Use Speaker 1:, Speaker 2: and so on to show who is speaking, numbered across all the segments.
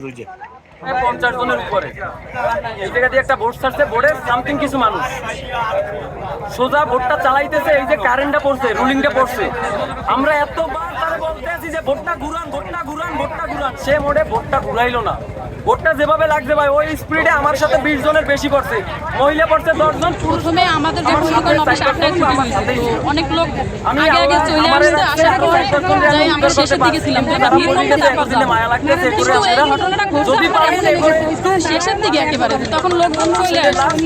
Speaker 1: 50 জনের উপরে এই জায়গা দিয়ে একটা বোর্ড ছাড়ছে, বোর্ডের সামথিং কিছু মানুষ সোজা বোর্ডটা চালাইতেছে। এই যে কারেন্টটা পড়ছে, রুলিংটা পড়ছে, আমরা এতবার তারা বলতে আছি যে বোর্ডটা ঘুরান, বোর্ডটা ঘুরান, বোর্ডটা ঘুরান। সে মোড়ে বোর্ডটা ঘুরাইলো না। বোর্ডটা যেভাবে লাগছে ভাই, ওই স্পিডে আমার সাথে 20 জনের বেশি পড়ছে, মহিলা পড়ছে 10 জন।
Speaker 2: প্রথমে আমাদের যখন অফিস আপনার ছুটি হয়েছে, অনেক লোক আগে আগে চলে আসছে, আসার পর যাই আমরা শেষের দিকে ছিলাম,
Speaker 1: মায়া লাগতেছে
Speaker 2: কিন্তু এই ঘটনাটা ঘটছে শেষের দিকে একেবারে, তখন লোকজন চলে আসছে।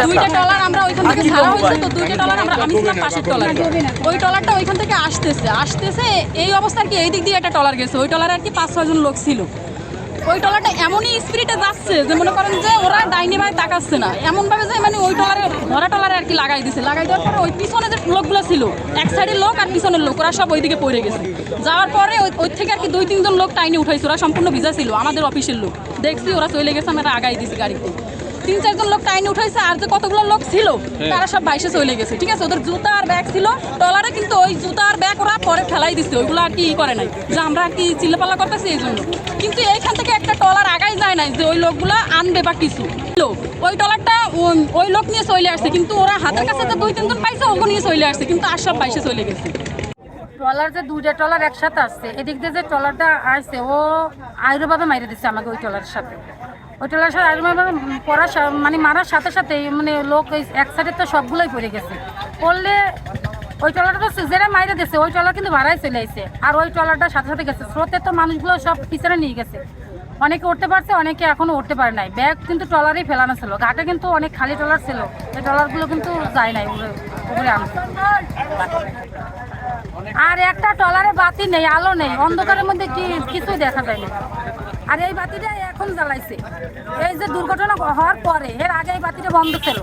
Speaker 2: দুইটা টলার আমরা ওইখান থেকে ছাড়া হয়েছে, তো দুইটা টলার আমি ছিলাম পাশের টলার, ওই টলারটা ওইখান থেকে আসতেছে এই অবস্থা আর কি। এই দিক দিয়ে একটা টলার গেছে, ওই টলারে আর কি 5-6 জন লোক ছিল। ওই টলারটা এমনই স্পিডে যাচ্ছে যে মনে করেন যে ওরা ডাইনে বাই তাকাচ্ছে না, এমনভাবে যে মানে ওই টলারে ভরা টলারে আর কি লাগাই দিছে। লাগাই দেওয়ার পরে ওই পিছনে যে লোকগুলো ছিল, এক সাইডের লোক আর পিছনের লোক, ওরা সব ওইদিকে পড়ে গেছে। যাওয়ার পরে ওই থেকে আর কি 2-3 জন লোক টাইনে উঠাইছে, ওরা সম্পূর্ণ ভিজা ছিল, আমাদের অফিসের লোক। দেখছি ওরা চলে গেছে, আমরা আগাই দিছি গাড়িতে। 3-4 জন লোক টাইনে উঠাইছে, আর যে কতগুলো লোক ছিল তারা সব বাইসে চলে গেছে। ঠিক আছে, ওদের জুতা আর ব্যাগ ছিল টলারে, কিন্তু ওই জুতা আর ব্যাগ ওরা পরে ফেলাই দিচ্ছে, ওইগুলো আর কি করে নাই যে আমরা আর কি চিল্লাপাল্লা করতেছি এই জন্য। কিন্তু এইখান থেকে একটা টলার আগাই যায় নাই যে ওই লোকগুলো আনবে বা কিছু। ওই টলারটা ওই লোক নিয়ে চলে আসছে, কিন্তু ওরা হাতের কাছে যে 2-3 জন পাইছে ওকে নিয়ে চলে আসছে, কিন্তু আর সব বাইসে চলে গেছে।
Speaker 3: ট্রলার যে দুইটা ট্রলার একসাথে আসছে, এদিক দিয়ে যে ট্রলারটা আসছে ও আইরোভাবে মাইরে দিচ্ছে আমাকে ওই ট্রলারের সাথে। ওই ট্রলারের সাথে আইরোভাবে মানে মারার সাথে সাথে মানে লোক ওই এক সাইডে তো সবগুলোই পড়ে গেছে। পড়লে ওই ট্রলারটা তো সিজারে মাইরে দিচ্ছে, ওই ট্রলার কিন্তু ভাড়াই চলে আসছে, আর ওই ট্রলারটার সাথে সাথে গেছে। স্রোতে তো মানুষগুলো সব পিছনে নিয়ে গেছে, অনেকে উঠতে পারছে, অনেকে এখনো উঠতে পারে নাই। ব্যাগ কিন্তু ট্রলারেই ফেলানো ছিল, ঘাটে কিন্তু অনেক খালি ট্রলার ছিল, এই ট্রলারগুলো কিন্তু যায় নাই উপরে আনতে। আর একটা ট্রলারে বাতি নেই, আলো নেই, অন্ধকারের মধ্যে কিছুই দেখা যায় না। আর এই বাতিটা এখন জ্বালাইছে, এই যে দুর্ঘটনা হওয়ার পরে, এর আগে এই বাতিটা বন্ধ ছিল।